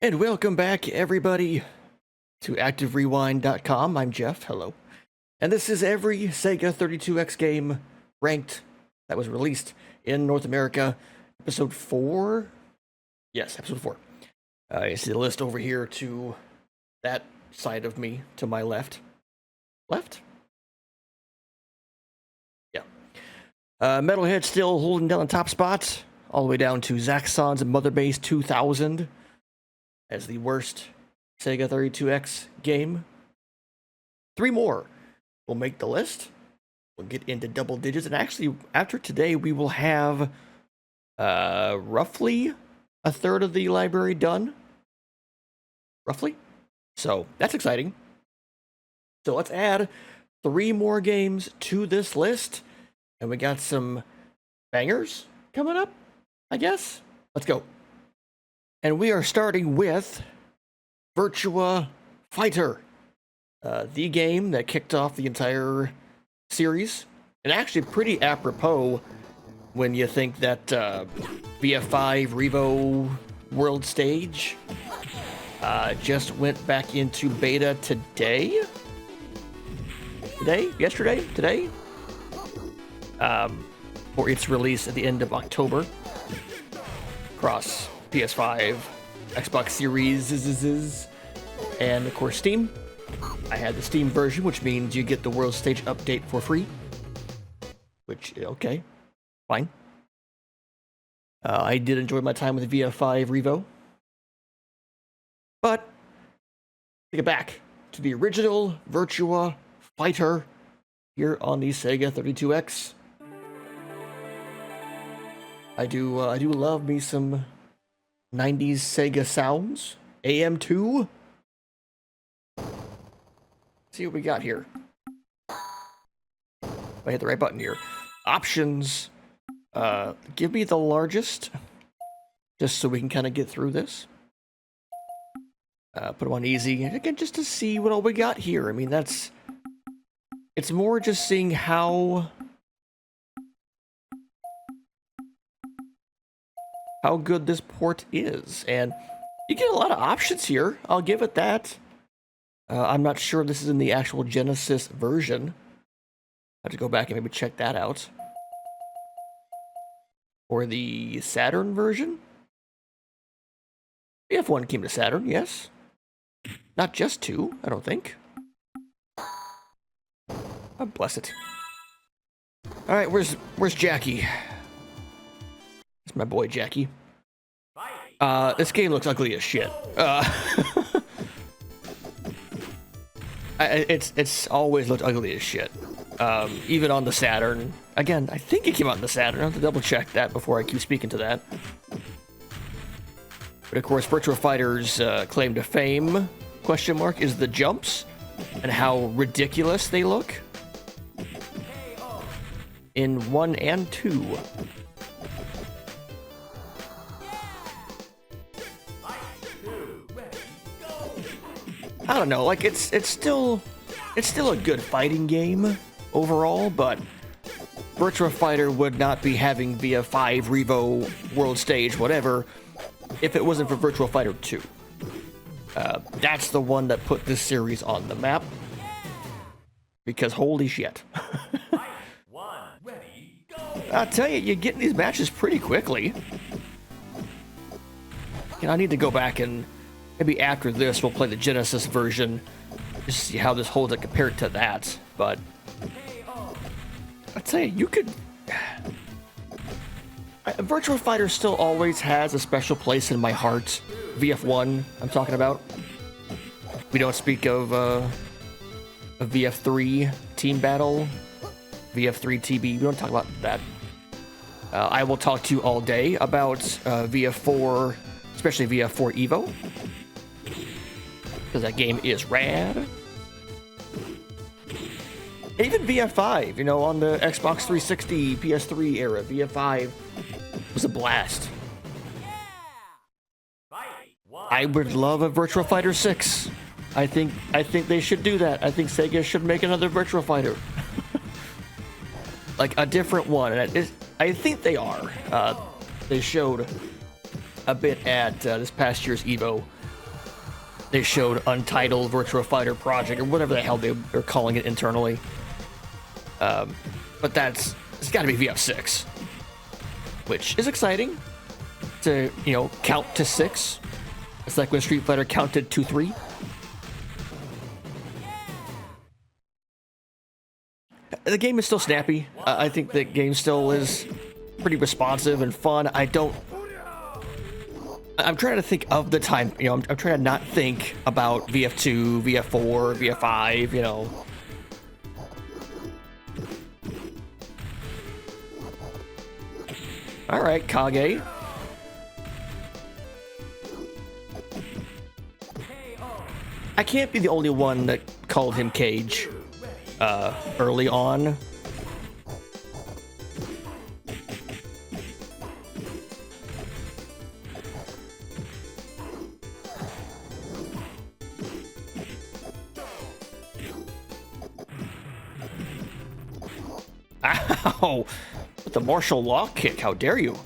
And welcome back, everybody, to ActiveRewind.com. I'm Jeff. Hello. And this is every SEGA 32X game ranked that was released in North America. Episode 4? Yes, episode 4. You see the list over here to that side of me, to my left. Left? Yeah. Metalhead still holding down the top spot, all the way down to Zaxxon's Mother Base 2000 as the worst SEGA 32X game. 3 more will make the list. We'll get into double digits, and actually, after today, we will have roughly a third of the library done. Roughly. So, that's exciting. So, let's add 3 more games to this list, and we got some bangers coming up, I guess. Let's go. And we are starting with Virtua Fighter, the game that kicked off the entire series. And actually pretty apropos when you think that VF5 Revo World Stage just went back into beta today? Today? For its release at the end of October across PS5, Xbox Series, and of course Steam. I had the Steam version, which means you get the World Stage update for free. Which, okay, fine. I did enjoy my time with VF5 Revo. But, take it back to the original Virtua Fighter here on the SEGA 32X. I do love me some 90s Sega sounds. AM2. See what we got here. If I hit the right button here. Options. Give me the largest. Just so we can kind of get through this. Put them on easy. And again, just to see what all we got here. I mean, it's more just seeing how good this port is, and you get a lot of options here. I'll give it that. I'm not sure this is in the actual Genesis version. I have to go back and maybe check that out. Or the Saturn version? BF1 came to Saturn, yes. Not just 2, I don't think. Oh, bless it. Alright, where's Jackie? It's my boy Jackie. This game looks ugly as shit. It's always looked ugly as shit. Even on the Saturn. Again, I think it came out on the Saturn. I have to double check that before I keep speaking to that. But of course, Virtua Fighter's claim to fame, question mark, is the jumps and how ridiculous they look in 1 and 2. I don't know, like it's still a good fighting game overall, but Virtua Fighter would not be having VF5 Revo World Stage, whatever, if it wasn't for Virtua Fighter 2. That's the one that put this series on the map. Because holy shit. I'll tell you, you're getting these matches pretty quickly. And I need to go back and maybe after this we'll play the Genesis version, just see how this holds up compared to that. But I'd say you could. Virtua Fighter still always has a special place in my heart. VF1, I'm talking about. We don't speak of a VF3 team battle, VF3 TB. We don't talk about that. I will talk to you all day about VF4, especially VF4 Evo. Because that game is rad. Even VF5, you know, on the Xbox 360, PS3 era, VF5 was a blast. I would love a Virtua Fighter 6. I think they should do that. I think Sega should make another Virtua Fighter. Like a different one. And I think they are. They showed a bit at this past year's EVO. They showed Untitled Virtua Fighter Project, or whatever the hell they're calling it internally. But it's got to be VF6, which is exciting to, count to 6. It's like when Street Fighter counted to 3. The game is still snappy. I think the game still is pretty responsive and fun. I'm trying to think of the time, I'm trying to not think about VF2, VF4, VF5, All right, Kage. I can't be the only one that called him Cage early on. Ow! With the martial law kick, how dare you?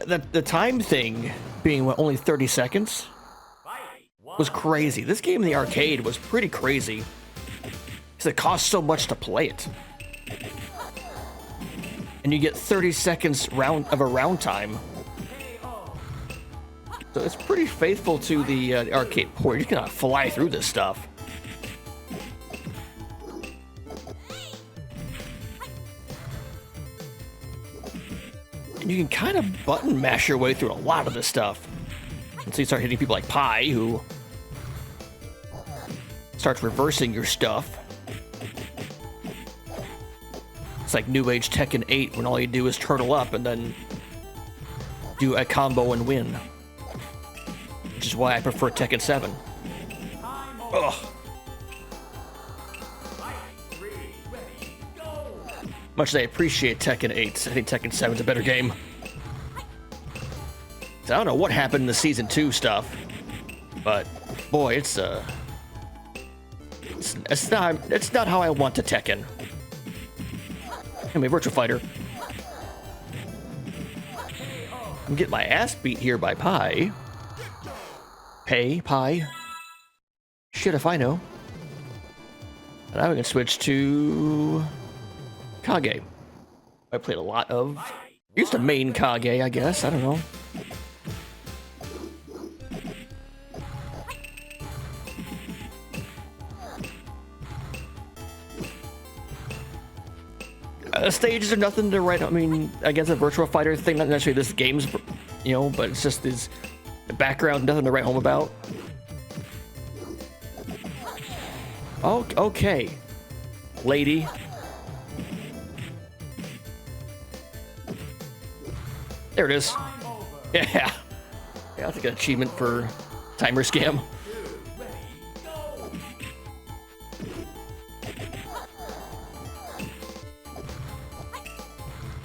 The time thing being only 30 seconds was crazy. This game in the arcade was pretty crazy because it cost so much to play it, and you get 30 seconds of a round time. So it's pretty faithful to the arcade port. You cannot fly through this stuff. And you can kind of button mash your way through a lot of this stuff. Until you start hitting people like Pi, who starts reversing your stuff. It's like New Age Tekken 8 when all you do is turtle up and then do a combo and win. Which is why I prefer Tekken 7. Ugh. Much as I appreciate Tekken 8, I think Tekken 7 is a better game. So I don't know what happened in the Season 2 stuff, but boy, it's not how I want to Tekken. Anyway, Virtua Fighter. I'm getting my ass beat here by Pi. Pi. Shit if I know. And now we can switch to Kage. I played a lot of... Used to main Kage, I guess. I don't know. Stages are nothing to write. I mean, I guess a Virtua Fighter thing, not necessarily this game's, but it's just this background, nothing to write home about. Oh, okay, lady. There it is. Yeah. I'll take an achievement for timer scam.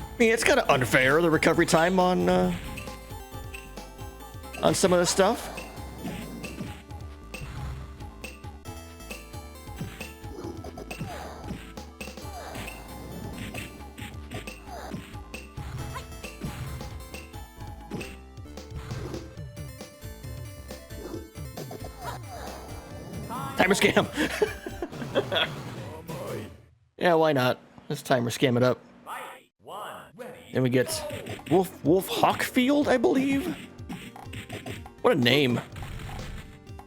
I mean, it's kind of unfair, the recovery time on some of this stuff. Timer scam. Yeah, why not? Let's timer scam it up. Then we get Wolf Hawkfield, I believe. What a name.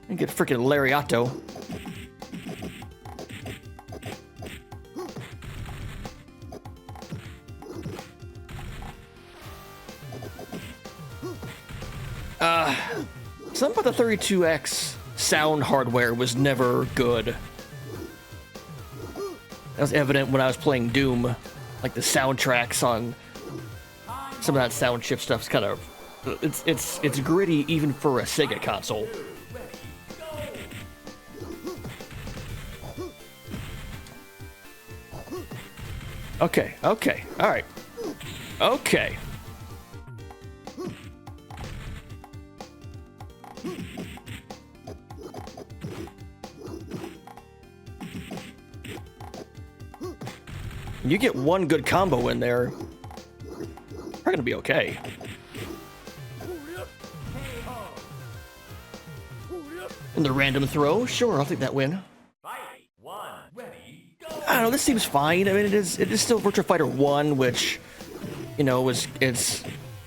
And get freaking Lariato. Something about the 32X sound hardware was never good. That was evident when I was playing Doom. Like the soundtracks on some of that sound chip stuff's kind of it's gritty even for a Sega console. Okay, all right, okay. You get one good combo in there, we're gonna be okay. And the random throw, sure, I'll take that win. I don't know, this seems fine. I mean, it is still Virtua Fighter 1, which, you know, it's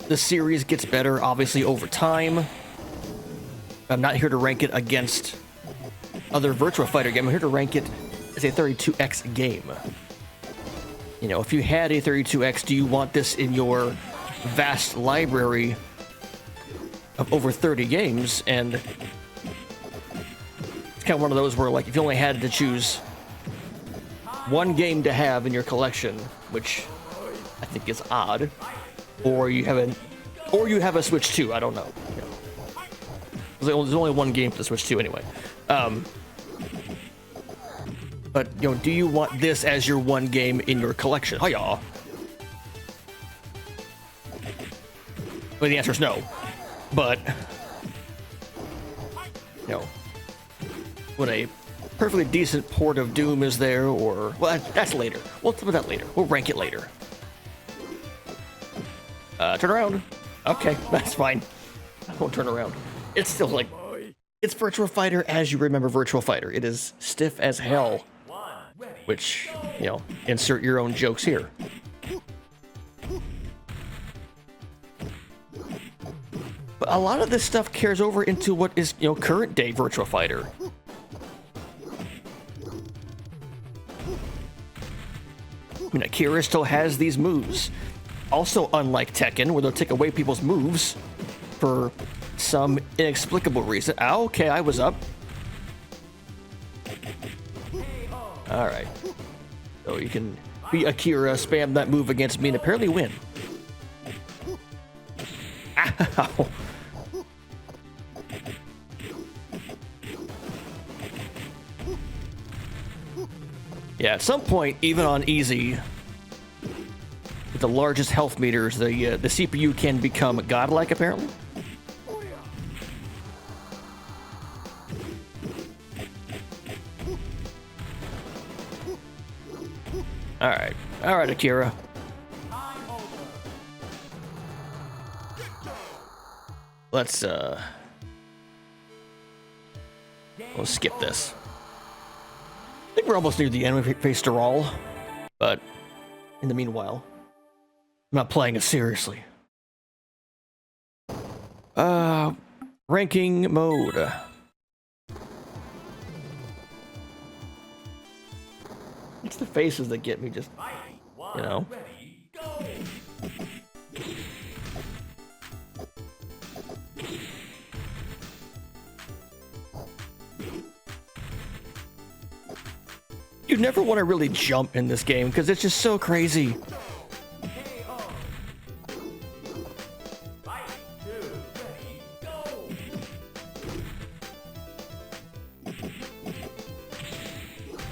the series gets better, obviously, over time. I'm not here to rank it against other Virtua Fighter games. I'm here to rank it as a 32X game. You know, if you had a 32X, do you want this in your vast library of over 30 games? And it's kind of one of those where, like, if you only had to choose one game to have in your collection, which I think is odd, or you have a Switch 2, I don't know. You know. There's only one game for the Switch 2 anyway. But, you know, do you want this as your one game in your collection? Oh, yeah. Well, the answer is no. But, you know, what a perfectly decent port of Doom is there, or... Well, that's later. We'll talk about that later. We'll rank it later. Turn around. Okay, that's fine. I won't turn around. It's still like... It's Virtua Fighter as you remember Virtua Fighter. It is stiff as hell. Which, you know, insert your own jokes here. But a lot of this stuff carries over into what is, you know, current day Virtua Fighter. I mean, Akira still has these moves. Also, unlike Tekken, where they'll take away people's moves for some inexplicable reason. Okay, I was up. Alright. So you can be Akira, spam that move against me, and apparently win. Ow! Yeah, at some point, even on easy, with the largest health meters, the CPU can become godlike, apparently. Alright, Akira. Let's we'll skip this. I think we're almost near the end. We faced Dural, but in the meanwhile, I'm not playing it seriously. Ranking mode. It's the faces that get me, just, you know. You never want to really jump in this game because it's just so crazy.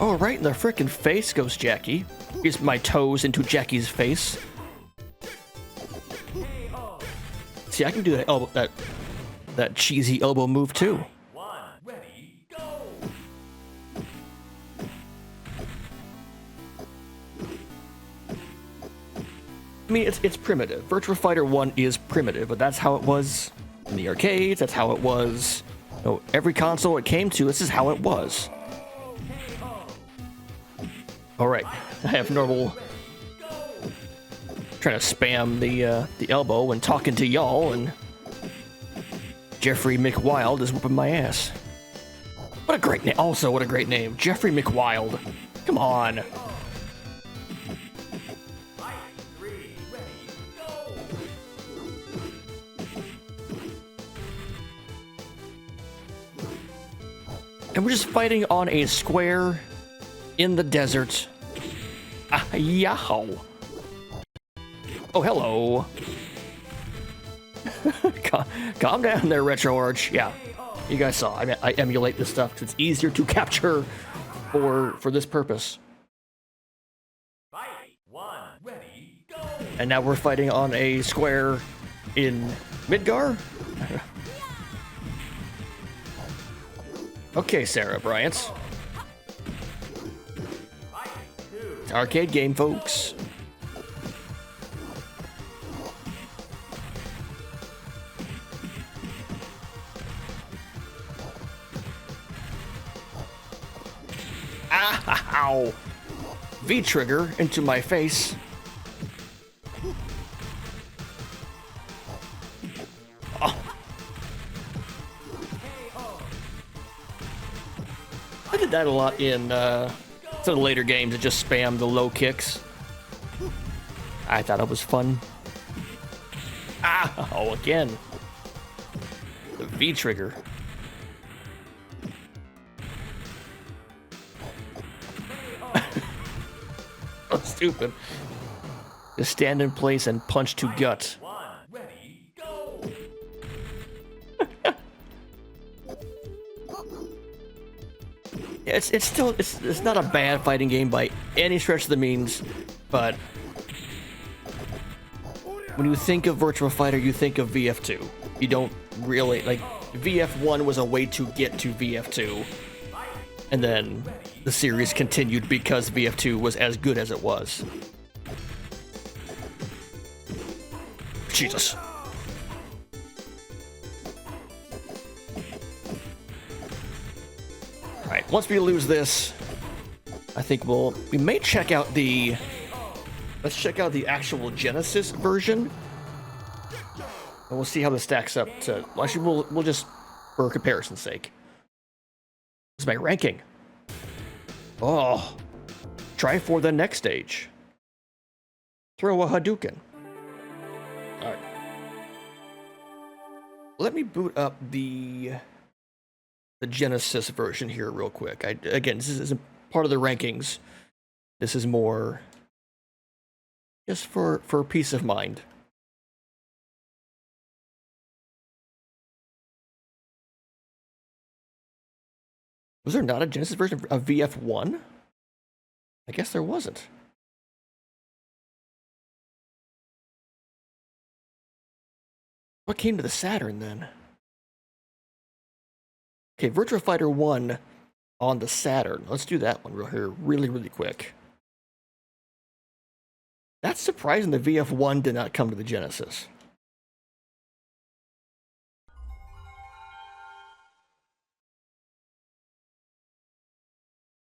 Oh, right in the frickin' face goes Jackie. Here's my toes into Jackie's face. See, I can do that elbow, that cheesy elbow move too. I mean, it's primitive. Virtua Fighter 1 is primitive, but that's how it was in the arcades. That's how it was. You know, every console it came to, this is how it was. Alright, I have normal... Trying to spam the elbow when talking to y'all, and... Jeffrey McWild is whooping my ass. What a great name. Also, what a great name. Jeffrey McWild. Come on. And we're just fighting on a square in the desert. Yow. Oh, hello. Calm down there, Retro Arch. Yeah, you guys saw. I emulate this stuff because it's easier to capture for this purpose. And now we're fighting on a square in Midgar. Okay, Sarah Bryant. Arcade game, folks. Ow! V-trigger into my face. Oh. I did that a lot in some of the later games that just spam the low kicks. I thought it was fun. Oh, again. The V-trigger. So stupid. Just stand in place and punch to gut. Ready, go! It's still it's not a bad fighting game by any stretch of the means, but when you think of Virtua Fighter, you think of VF2. You don't really like VF1 was a way to get to VF2, and then the series continued because VF2 was as good as it was. Jesus. Alright, once we lose this, I think we may check out the... Let's check out the actual Genesis version. And we'll see how this stacks up to... Well, actually, we'll just, for comparison's sake. This is my ranking. Oh. Try for the next stage. Throw a Hadouken. Alright. Let me boot up the Genesis version here real quick. Again, this isn't part of the rankings. This is more just for peace of mind. Was there not a Genesis version of VF1? I guess there wasn't. What came to the Saturn then? Okay, Virtua Fighter 1 on the Saturn. Let's do that one really quick. That's surprising the VF1 did not come to the Genesis.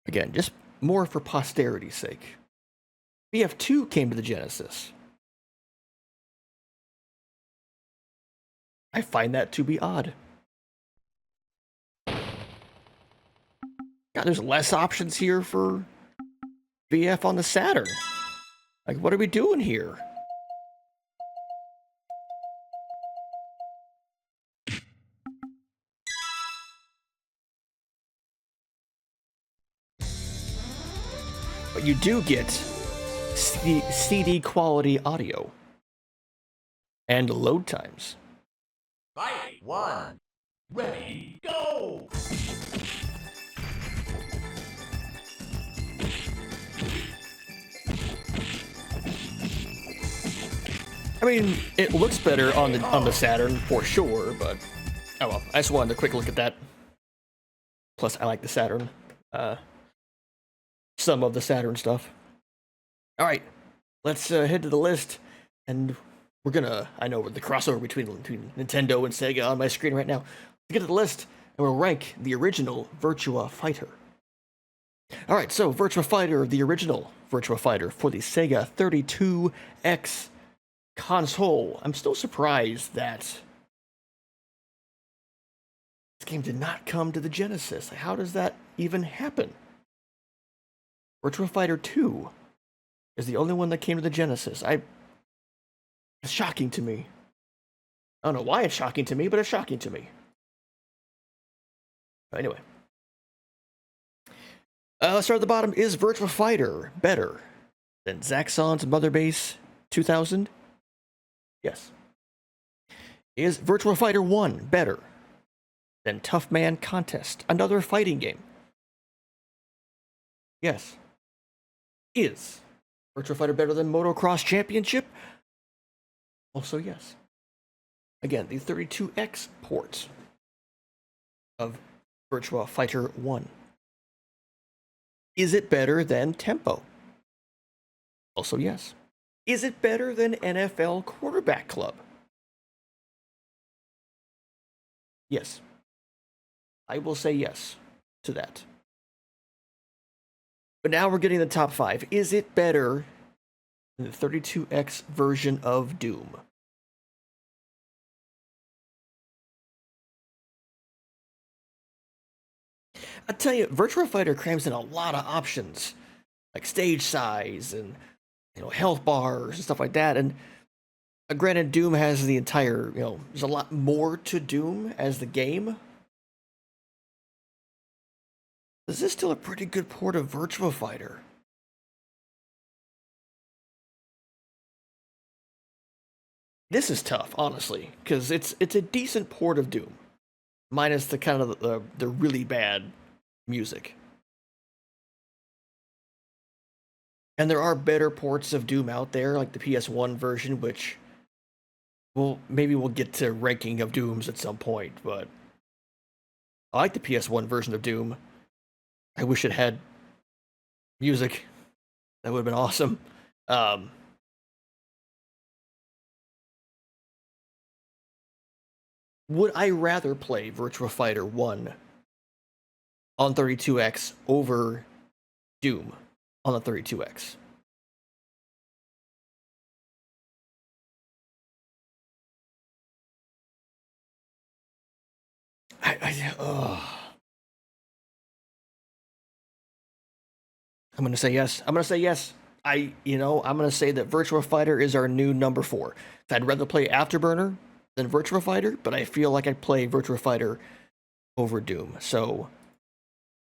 Again, just more for posterity's sake. VF2 came to the Genesis. I find that to be odd. God, there's less options here for VF on the Saturn. Like, what are we doing here? But you do get CD quality audio and load times. Fight! 1, ready, go! I mean, it looks better on the Saturn for sure, but oh well. I just wanted a quick look at that. Plus, I like the Saturn. Some of the Saturn stuff. All right, let's head to the list, and we're gonna. I know the crossover between Nintendo and Sega on my screen right now. Let's get to the list, and we'll rank the original Virtua Fighter. All right, so Virtua Fighter, the original Virtua Fighter for the SEGA 32X console. I'm still surprised that this game did not come to the Genesis. How does that even happen? Virtua Fighter 2 is the only one that came to the Genesis. It's shocking to me. I don't know why it's shocking to me, but it's shocking to me. But anyway. Let's start at the bottom. Is Virtua Fighter better than Zaxxon's Mother Base 2000? Yes. Is Virtua Fighter 1 better than Tough Man Contest, another fighting game? Yes. Is Virtua Fighter better than Motocross Championship? Also yes. Again, the 32X port of Virtua Fighter 1. Is it better than Tempo? Also yes. Is it better than NFL Quarterback Club? Yes. I will say yes to that. But now we're getting the top 5. Is it better than the 32X version of Doom? I tell you, Virtua Fighter crams in a lot of options, like stage size and health bars and stuff like that. And granted, Doom has the entire there's a lot more to Doom as the game. This is still a pretty good port of Virtua Fighter. This is tough, honestly, because it's a decent port of Doom, minus the kind of the really bad music. And there are better ports of Doom out there, like the PS1 version, which maybe we'll get to ranking of Dooms at some point, but I like the PS1 version of Doom. I wish it had music. That would have been awesome. Would I rather play Virtua Fighter 1 on 32X over Doom on the 32X? I'm gonna say yes. I'm gonna say yes. I'm gonna say that Virtua Fighter is our new number 4. I'd rather play Afterburner than Virtua Fighter, but I feel like I'd play Virtua Fighter over Doom. So,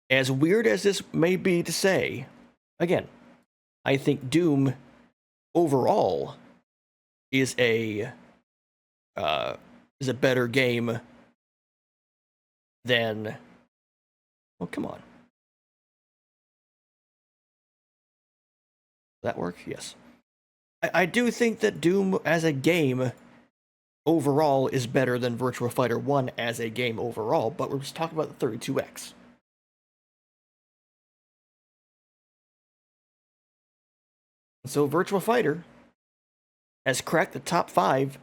as weird as this may be to say, again, I think Doom overall is a better game than. Well, come on. That work? Yes. I do think that Doom as a game overall is better than Virtua Fighter 1 as a game overall, but we're just talking about the 32X. So Virtua Fighter has cracked the top 5,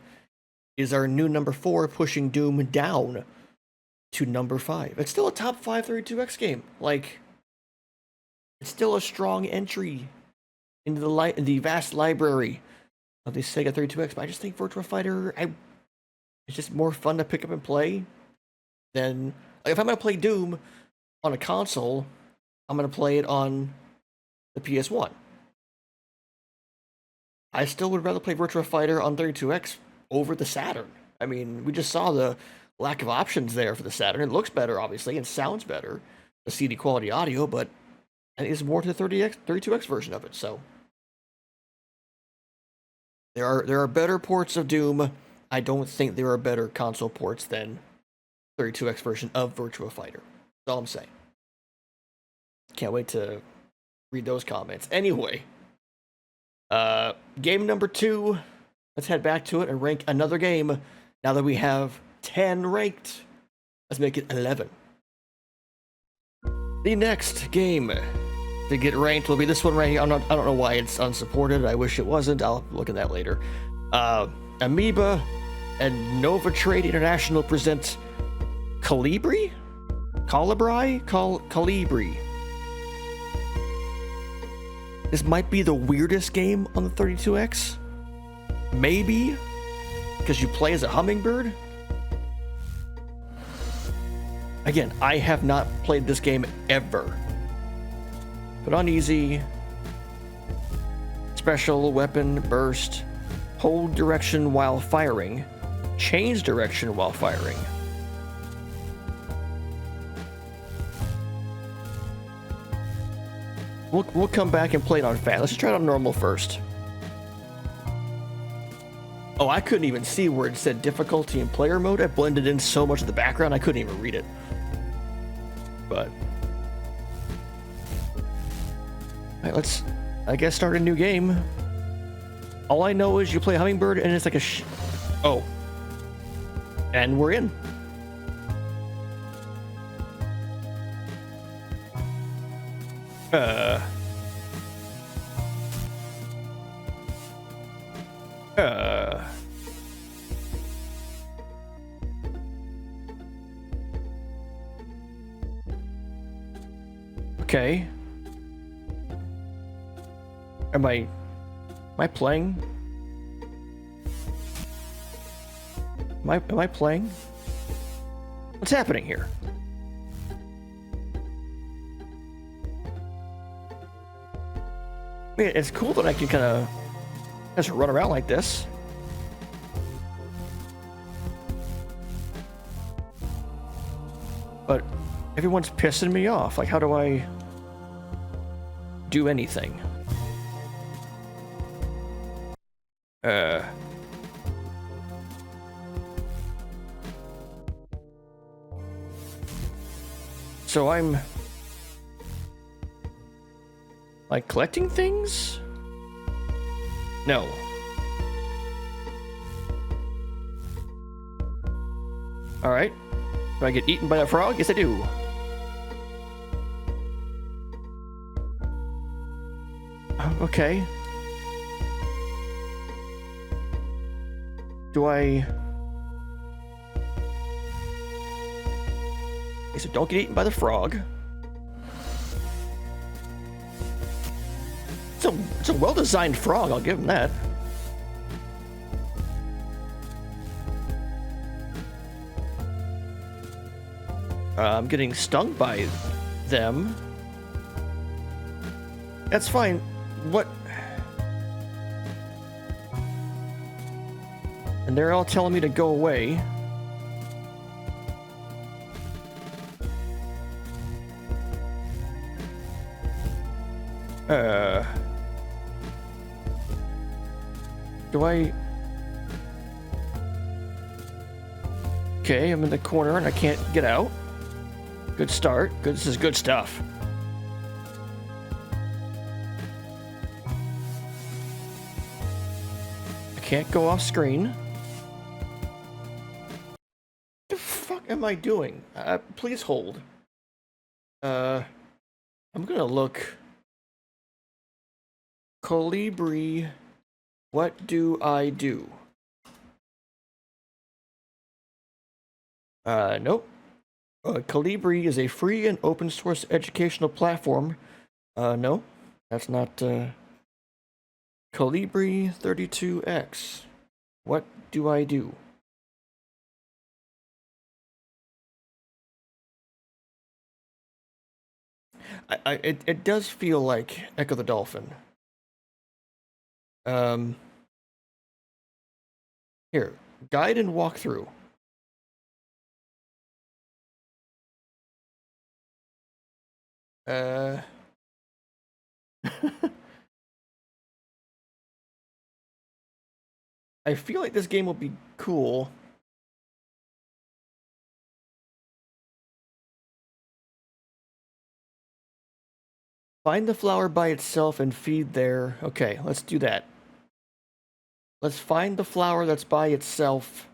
is our new number 4, pushing Doom down to number 5. It's still a top 5 32X game. Like, it's still a strong entry into the vast library of the SEGA 32X, but I just think Virtua Fighter, it's just more fun to pick up and play than, like, if I'm going to play Doom on a console, I'm going to play it on the PS1. I still would rather play Virtua Fighter on 32X over the Saturn. I mean, we just saw the lack of options there for the Saturn. It looks better, obviously, and sounds better, the CD quality audio, but I think there's more to the 32X version of it, so. There are better ports of Doom. I don't think there are better console ports than 32X version of Virtua Fighter. That's all I'm saying. Can't wait to read those comments. Anyway, game number 2. Let's head back to it and rank another game. Now that we have 10 ranked, let's make it 11. The next game to get ranked will be this one right here. I don't know why it's unsupported. I wish it wasn't. I'll look at that later. Amoeba and Nova Trade International present Calibri? Calibri. This might be the weirdest game on the 32X. Maybe because you play as a hummingbird. Again, I have not played this game ever. Put on easy. Special weapon burst. Hold direction while firing. Change direction while firing. We'll come back and play it on fast. Let's try it on normal first. Oh, I couldn't even see where it said difficulty in player mode. It blended in so much of the background, I couldn't even read it. But alright, let's, I guess, start a new game. All I know is you play Hummingbird and it's like a oh. And we're in. Okay. Am I playing? Am I playing? What's happening here? I mean, it's cool that I can kind of just run around like this. But everyone's pissing me off. Like, how do I do anything? So I'm like collecting things? No. All right. Do I get eaten by a frog? Yes, I do. Okay. Do I... Okay, so don't get eaten by the frog. It's a well-designed frog, I'll give him that. I'm getting stung by them. That's fine. What? And they're all telling me to go away. Do I... Okay, I'm in the corner and I can't get out. Good start. Good. This is good stuff. I can't go off screen. What the fuck am I doing? Please hold. I'm gonna look. Colibri, what do I do? Nope. Colibri is a free and open source educational platform. No, that's not, Colibri 32X. What do I do? It does feel like Echo the Dolphin. Here, guide and walk through. I feel like this game will be cool. Find the flower by itself and feed there. Okay, let's do that. Let's find the flower that's by itself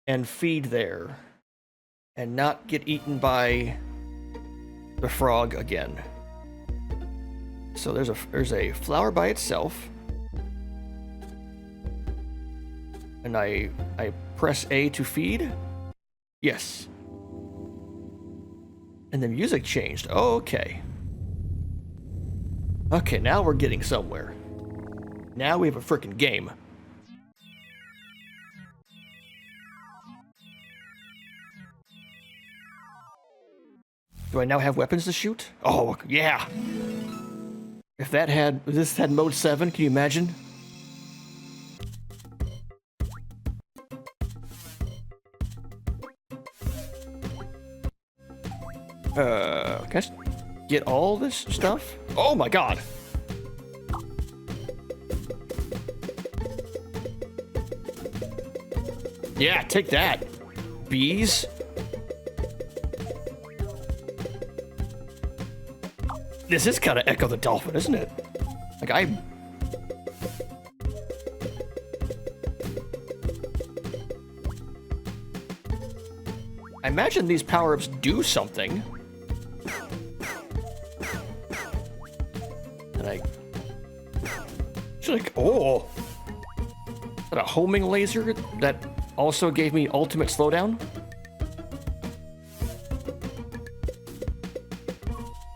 and feed there. And not get eaten by the frog again. So there's a flower by itself. And I press A to feed. Yes. And the music changed. Oh, okay. Okay, now we're getting somewhere. Now we have a frickin' game. Do I now have weapons to shoot? Oh, yeah. If this had mode 7, can you imagine? Can I just get all this stuff? Oh my god! Yeah, take that, bees. This is kind of Echo the Dolphin, isn't it? Like, I imagine these power-ups do something. And I... It's like, oh! Is that a homing laser that also gave me ultimate slowdown?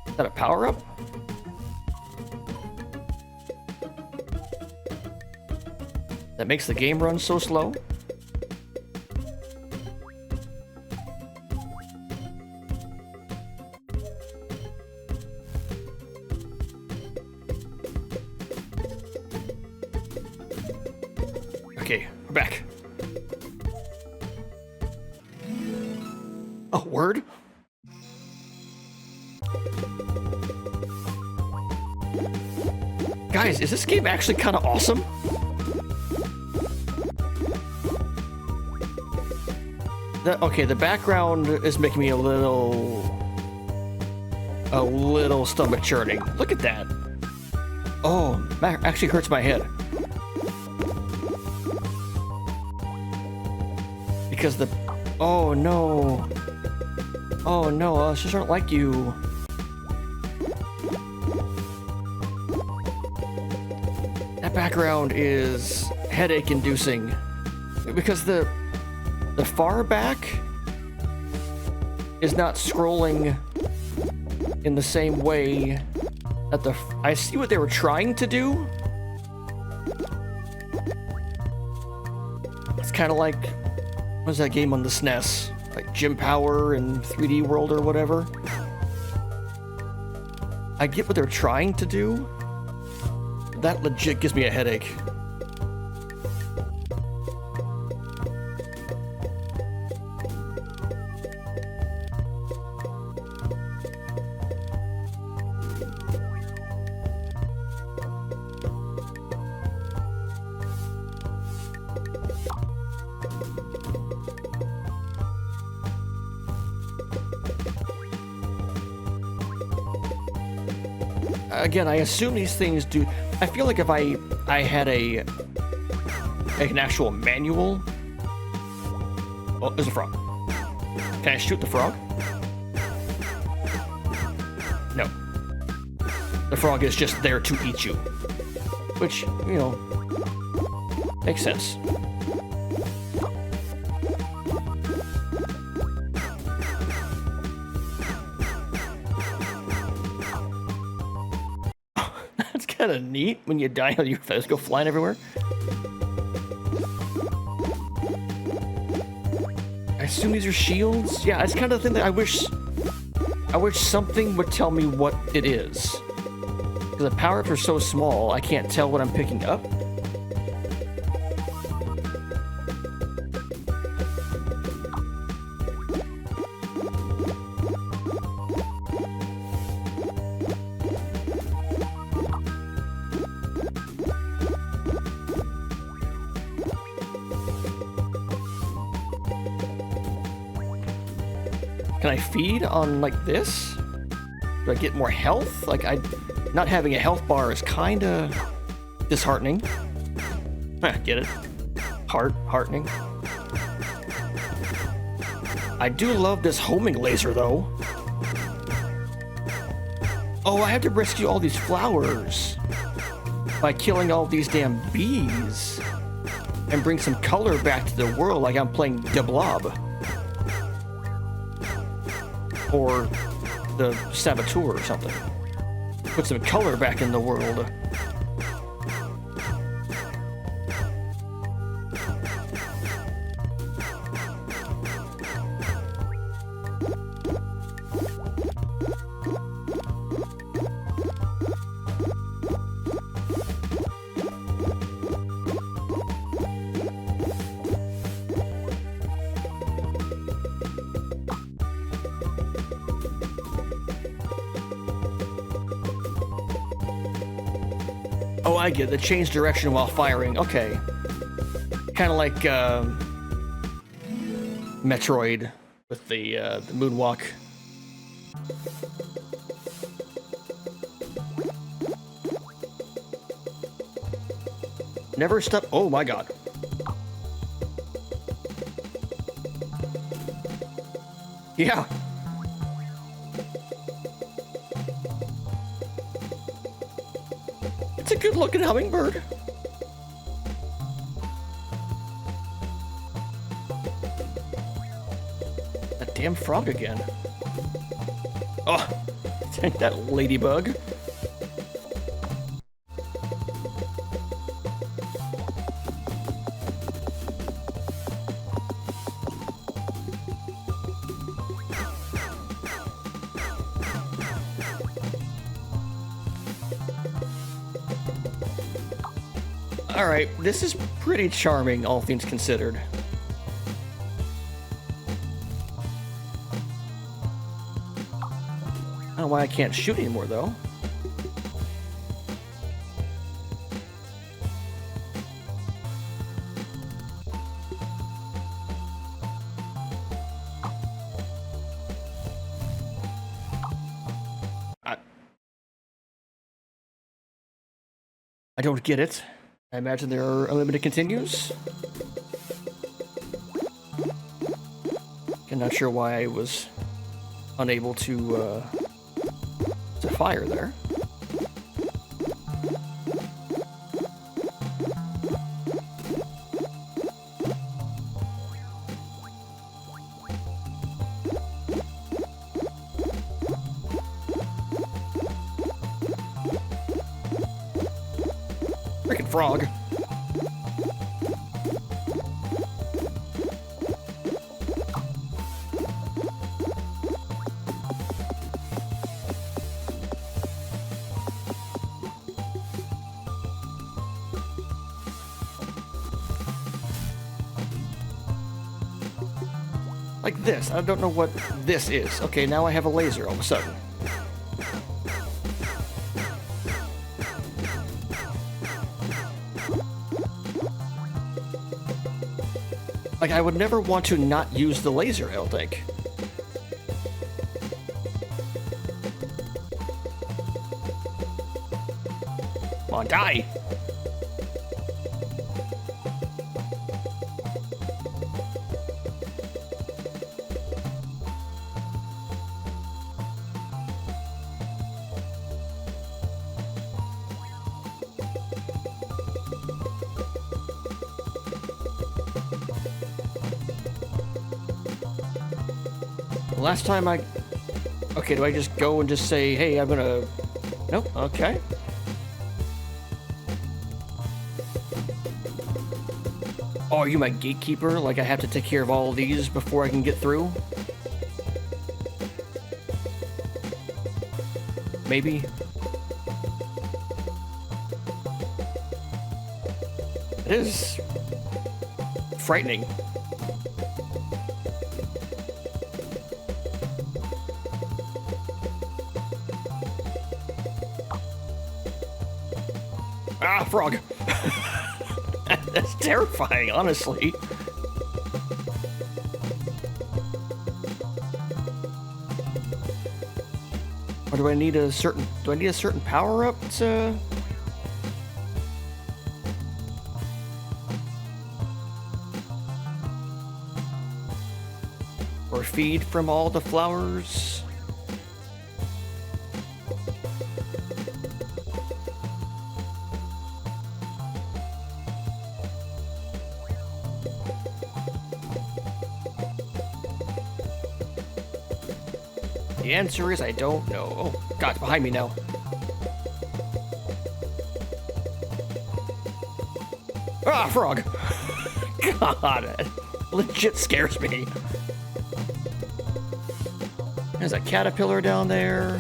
Is that a power-up? that makes the game run so slow. Okay, we're back. Oh, word? Guys, is this game actually kind of awesome? Okay, the background is making me a little stomach churning. Look at that. Oh, that actually hurts my head. Because the... Oh, no. Oh, no, just aren't like you. That background is headache-inducing. Because the far back is not scrolling in the same way that the... I see what they were trying to do. It's kind of like... What was that game on the SNES? Like Gym Power and 3D World or whatever. I get what they're trying to do. That legit gives me a headache. Again, I assume these things do... I feel like if I had an actual manual... Oh, there's a frog. Can I shoot the frog? No. The frog is just there to eat you. Which, you know, makes sense. Kind of neat when you die, your feathers go flying everywhere. I assume these are shields. Yeah, it's kind of the thing that I wish something would tell me what it is. Because the power-ups are so small, I can't tell what I'm picking up. Can I feed on like this? Do I get more health? Like not having a health bar is kind of disheartening. Get it? Heartening. I do love this homing laser though. Oh, I have to rescue all these flowers by killing all these damn bees and bring some color back to the world like I'm playing The Blob. Or the Saboteur or something. Put some color back in the world. Oh, I get it. The change direction while firing. Okay. Kind of like Metroid with the moonwalk. Never stop. Oh my god. Yeah. It's a good looking hummingbird. That damn frog again. Oh, take that ladybug. Alright, this is pretty charming, all things considered. I don't know why I can't shoot anymore, though. I don't get it. I imagine there are unlimited continues. I'm not sure why I was unable to fire there. Freaking frog. Like this. I don't know what this is. Okay, now I have a laser all of a sudden. Like, I would never want to not use the laser, I don't think. Come on, die! Last time I... Okay, do I just go and just say, hey, I'm gonna... Nope, okay. Oh, are you my gatekeeper? Like I have to take care of all of these before I can get through? Maybe? It is... frightening. Ah, frog! That's terrifying, honestly. Or do I need a certain... Do I need a certain power-up to... Or feed from all the flowers? The answer is I don't know. Oh, God, it's behind me now. Ah, frog! God, it legit scares me. There's a caterpillar down there.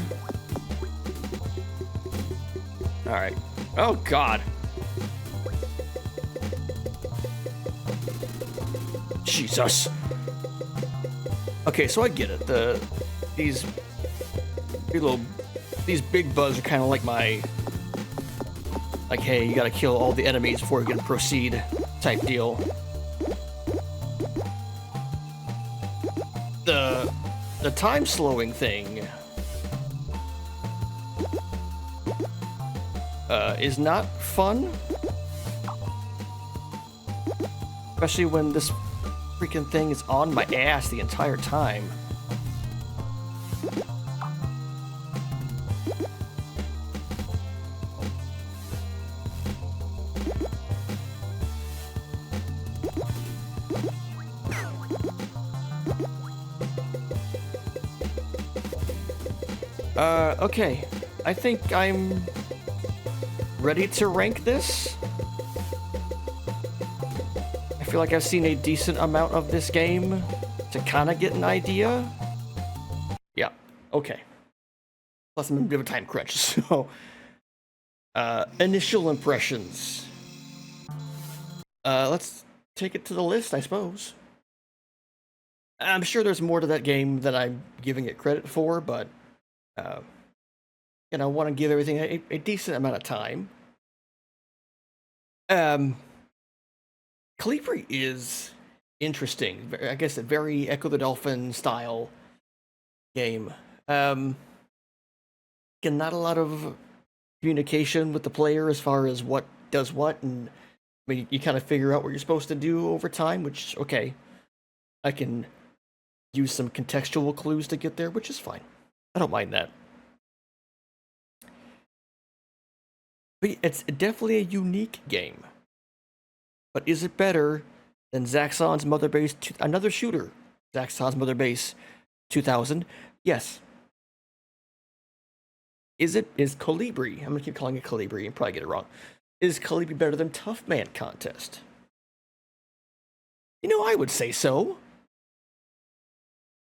Alright. Oh, God. Jesus. Okay, so I get it. These big bugs are kind of like my, like, hey, you gotta kill all the enemies before you can proceed type deal. The time slowing thing is not fun, especially when this freaking thing is on my ass the entire time. Okay. I think I'm ready to rank this. I feel like I've seen a decent amount of this game to kind of get an idea. Yeah, okay. Plus I'm in a bit of a time crunch, so... initial impressions. Let's take it to the list, I suppose. I'm sure there's more to that game than I'm giving it credit for, but uh, I want to give everything a decent amount of time. Um, Calibri is interesting. I guess a very Echo the Dolphin style game. Again, not a lot of communication with the player as far as what does what, and I mean, you kind of figure out what you're supposed to do over time, which, okay, I can use some contextual clues to get there, which is fine. I don't mind that. But it's definitely a unique game. But is it better than Zaxxon's Mother Base, another shooter? Zaxxon's Mother Base 2000? Yes. Is Colibri, I'm gonna keep calling it Colibri and probably get it wrong. Is Colibri better than Tough Man Contest? I would say so.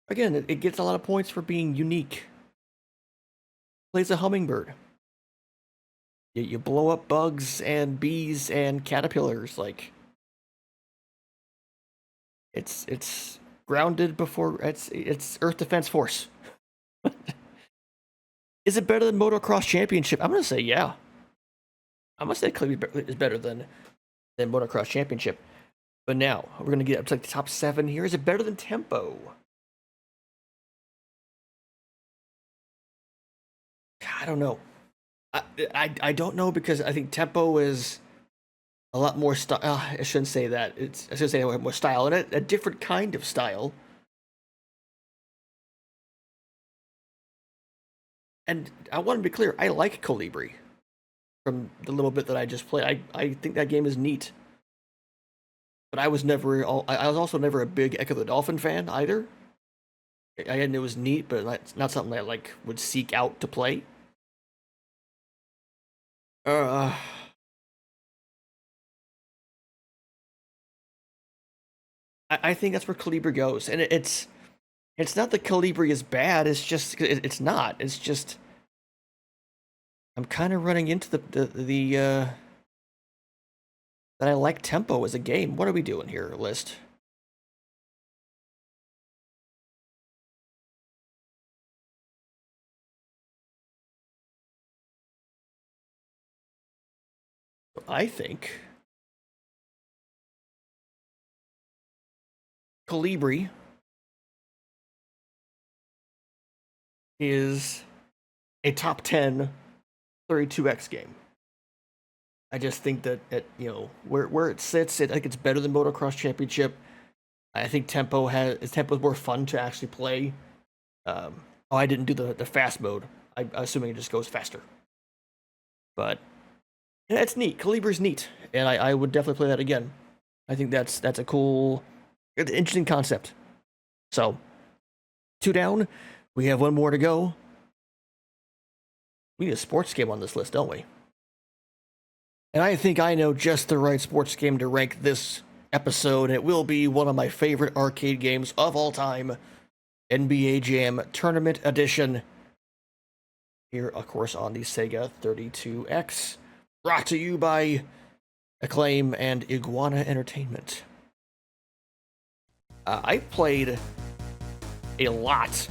Again, it gets a lot of points for being unique. Plays a hummingbird. You blow up bugs and bees and caterpillars. Like, it's grounded before it's Earth Defense Force. Is it better than Motocross Championship? I'm gonna say yeah. I'm gonna say Colibri is better than Motocross Championship. But now we're gonna get up to like the top 7 here. Is it better than Tempo? I don't know. I don't know, because I think Tempo is a lot more style. I shouldn't say that. I should say more style, and a different kind of style. And I want to be clear, I like Colibri. From the little bit that I just played, I think that game is neat. But I was also never a big Echo the Dolphin fan either. I knew it was neat, but it's not something I would seek out to play. I think that's where Calibri goes, and it's not that Calibri is bad. It's just it's not. It's just I'm kind of running into the that I like Tempo as a game. What are we doing here, list? I think Colibri is a top 10 32X game. I just think that where it sits, I think it's better than Motocross Championship. I think Tempo is more fun to actually play. I didn't do the fast mode. I'm assuming it just goes faster. But yeah, it's neat. Calibri's neat, and I would definitely play that again. I think that's a cool, interesting concept. So, 2 down. We have 1 more to go. We need a sports game on this list, don't we? And I think I know just the right sports game to rank this episode. It will be one of my favorite arcade games of all time, NBA Jam Tournament Edition. Here, of course, on the SEGA 32X. Brought to you by Acclaim and Iguana Entertainment. I played a lot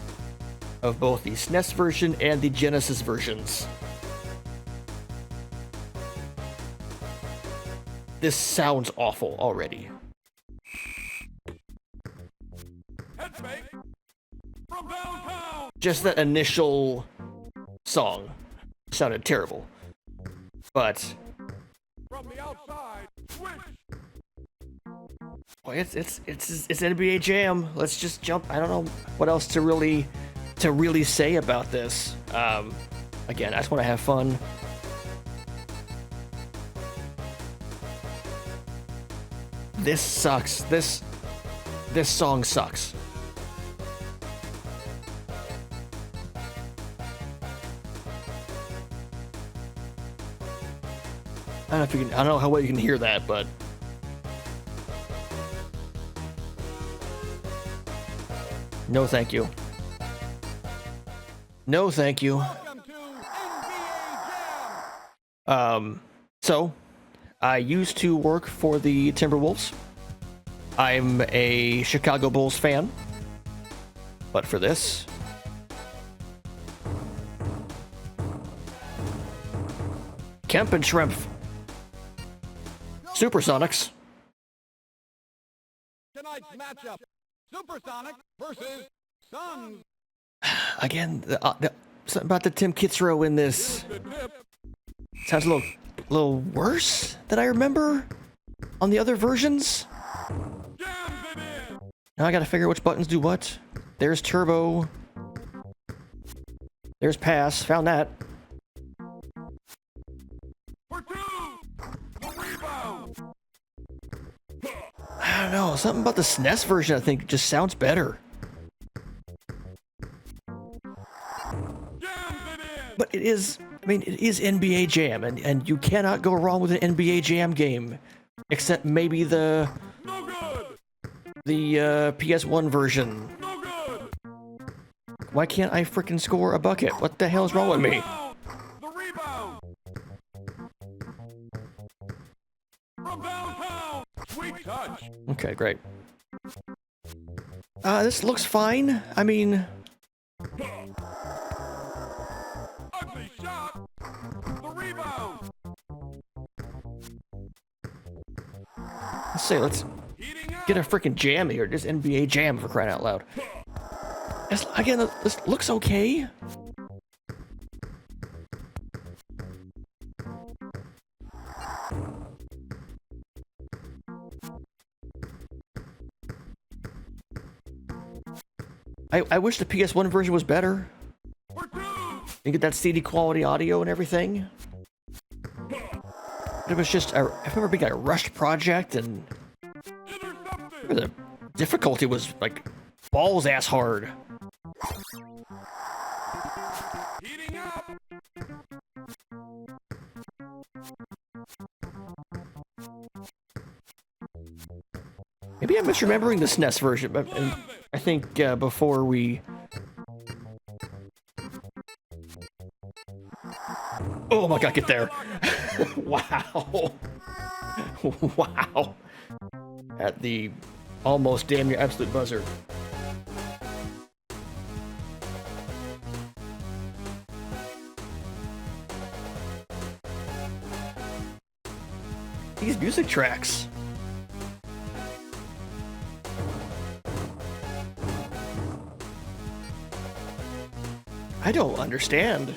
of both the SNES version and the Genesis versions. This sounds awful already. Just that initial song sounded terrible. But from the outside, boy, it's NBA Jam. Let's just jump. I don't know what else to really say about this. Again, I just want to have fun. This sucks. This song sucks. I don't know how well you can hear that, but no, thank you. No, thank you. So I used to work for the Timberwolves. I'm a Chicago Bulls fan. But for this... Kemp and Shrimp. Supersonics. Tonight's matchup, Supersonic versus Suns. Again, something about the Tim Kitzrow in this sounds a little worse than I remember on the other versions. Now I gotta figure out which buttons do what. There's turbo. There's pass. Found that. I don't know. Something about the SNES version I think just sounds better. But it is, I mean, it is NBA Jam, and you cannot go wrong with an NBA Jam game. Except maybe the PS1 version. Why can't I frickin' score a bucket? What the hell is wrong with me? The rebound. From downtown. Sweet touch. Okay, great. This looks fine. I mean... Ugly shot. The rebound. Let's get a freaking jam here. Just NBA Jam for crying out loud. Again, this looks okay. I wish the PS1 version was better. You get that CD quality audio and everything. It was just, I remember being a rushed project, and the difficulty was like balls ass hard. Heating up. Maybe I'm misremembering the SNES version, but I think before we... Oh my god, get there. Wow. Wow. At the almost damn near absolute buzzer. These music tracks. I don't understand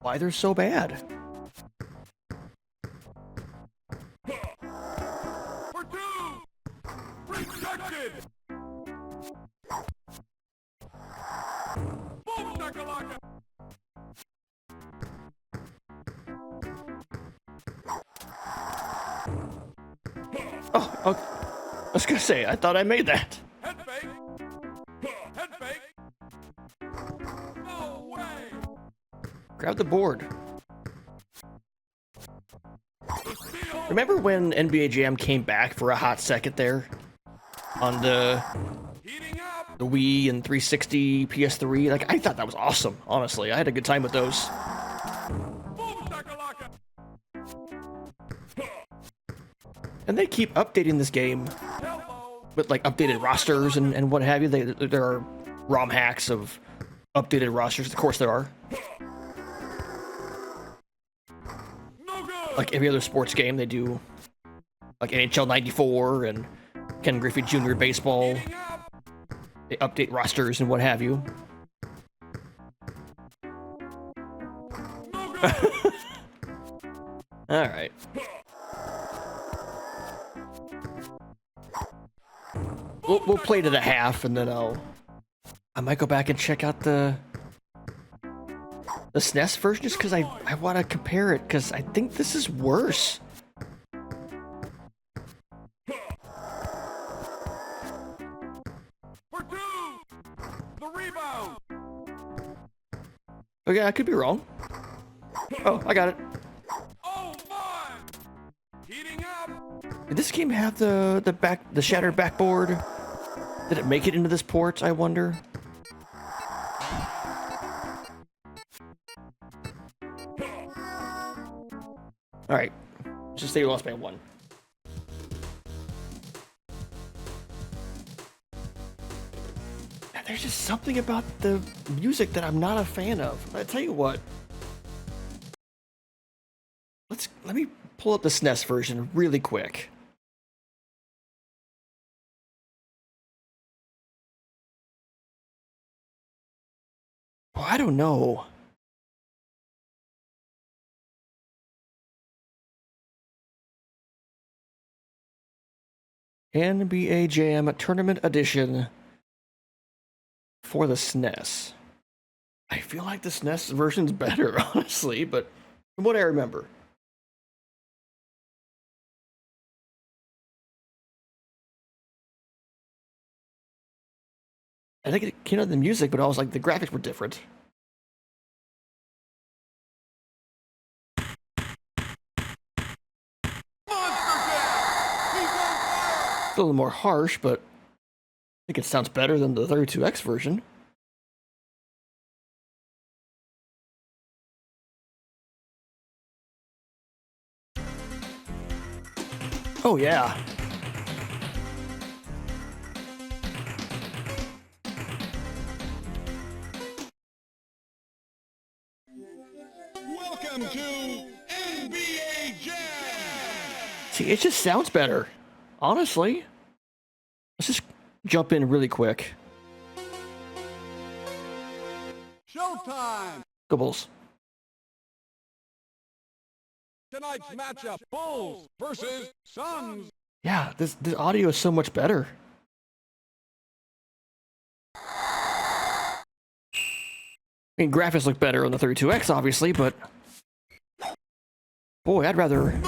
why they're so bad. For two. Rejected. Boom shakalaka. Oh, I was gonna say, I thought I made that. Head fake. Head fake. No way. Grab the board. Remember when NBA Jam came back for a hot second there? On the Wii and 360, PS3? Like, I thought that was awesome, honestly. I had a good time with those. And they keep updating this game with, like, updated rosters and what have you. There are ROM hacks of updated rosters. Of course there are. Like every other sports game, they do, like NHL 94 and Ken Griffey Jr. Baseball. They update rosters and what have you. All right. We'll play to the half, and then I might go back and check out the SNES version just because I want to compare it, because I think this is worse. For two. The rebound. Okay, I could be wrong. Oh, I got it. Oh my. Heating up. Did this game have the shattered backboard? Did it make it into this port, I wonder? Alright. Just say you lost by 1. There's just something about the music that I'm not a fan of. I tell you what. Let me pull up the SNES version really quick. Oh, I don't know. NBA Jam Tournament Edition for the SNES. I feel like the SNES version's better, honestly, but from what I remember. I think it came out of the music, but I was like, the graphics were different. It's a little more harsh, but I think it sounds better than the 32X version. Oh, yeah. Welcome to NBA Jam! See, it just sounds better. Honestly. Let's just jump in really quick. Showtime! Go Bulls. Tonight's matchup, Bulls versus Suns. Yeah, this audio is so much better. I mean, graphics look better on the 32X, obviously, but boy, I'd rather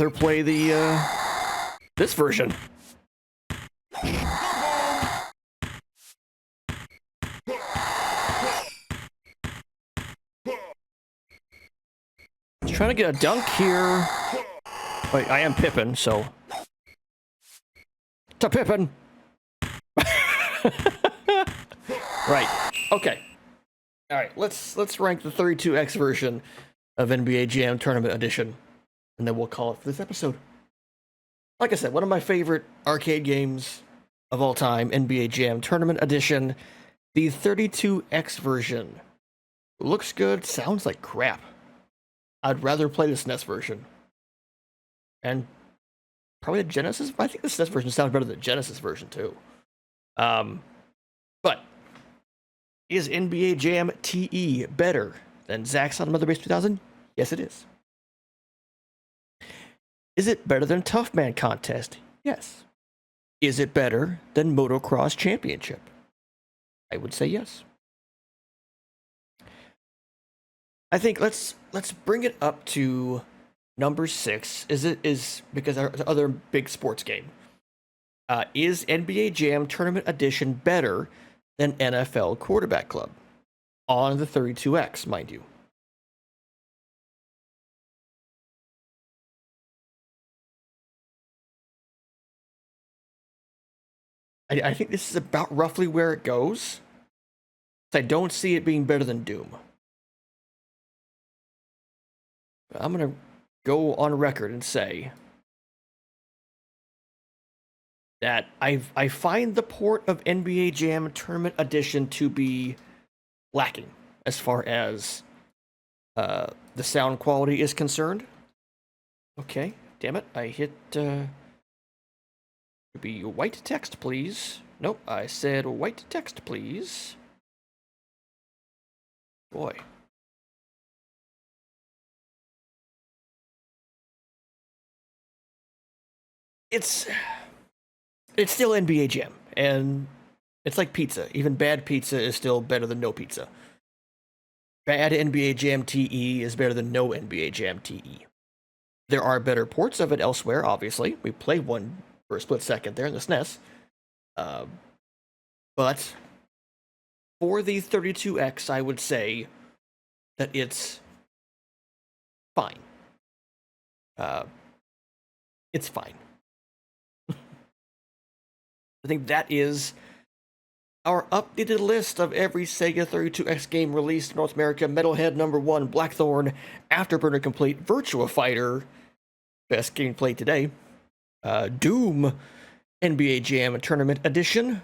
play the this version. Trying to get a dunk here. Wait, I am Pippin, so to Pippin. Right. Okay. All right. Let's rank the 32X version of NBA Jam Tournament Edition, and then we'll call it for this episode. Like I said, one of my favorite arcade games of all time, NBA Jam Tournament Edition. The 32X version looks good, sounds like crap. I'd rather play the SNES version. And probably the Genesis. I think the SNES version sounds better than the Genesis version too. But is NBA Jam TE better than Zaxxon on Mother Base 2000? Yes, it is. Is it better than Tough Man Contest? Yes. Is it better than Motocross Championship? I would say yes. I think let's bring it up to number 6. Is because our other big sports game. Is NBA Jam Tournament Edition better than NFL Quarterback Club on the 32X, mind you? I think this is about roughly where it goes. I don't see it being better than Doom. I'm going to go on record and say that I find the port of NBA Jam Tournament Edition to be lacking as far as the sound quality is concerned. Okay, damn it, I hit be white text, please. Nope, I said white text, please. Boy. It's still NBA Jam, and it's like pizza. Even bad pizza is still better than no pizza. Bad NBA Jam TE is better than no NBA Jam TE. There are better ports of it elsewhere, obviously. We played one for a split second there in the SNES. But for the 32X, I would say that it's fine. It's fine. I think that is our updated list of every SEGA 32X game released in North America: Metalhead #1, Blackthorn, Afterburner Complete, Virtua Fighter, best gameplay today, Doom, NBA Jam Tournament Edition.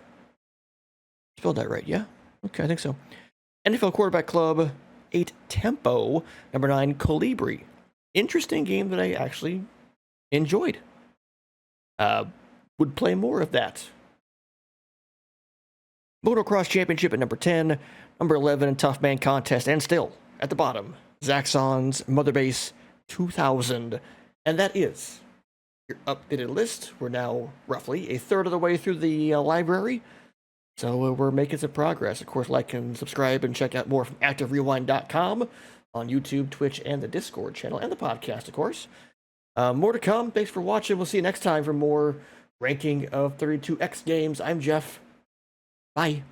Spelled that right, yeah? Okay, I think so. NFL Quarterback Club 8 Tempo, #9 Colibri. Interesting game that I actually enjoyed. Would play more of that. Motocross Championship at #10, #11 Tough Man Contest, and still at the bottom, Zaxxon's Mother Base 2000. And that is your updated list. We're now roughly a third of the way through the library, so we're making some progress. Of course, like and subscribe and check out more from ActiveRewind.com on YouTube, Twitch, and the Discord channel, and the podcast, of course. More to come. Thanks for watching. We'll see you next time for more ranking of 32X games. I'm Jeff. Bye.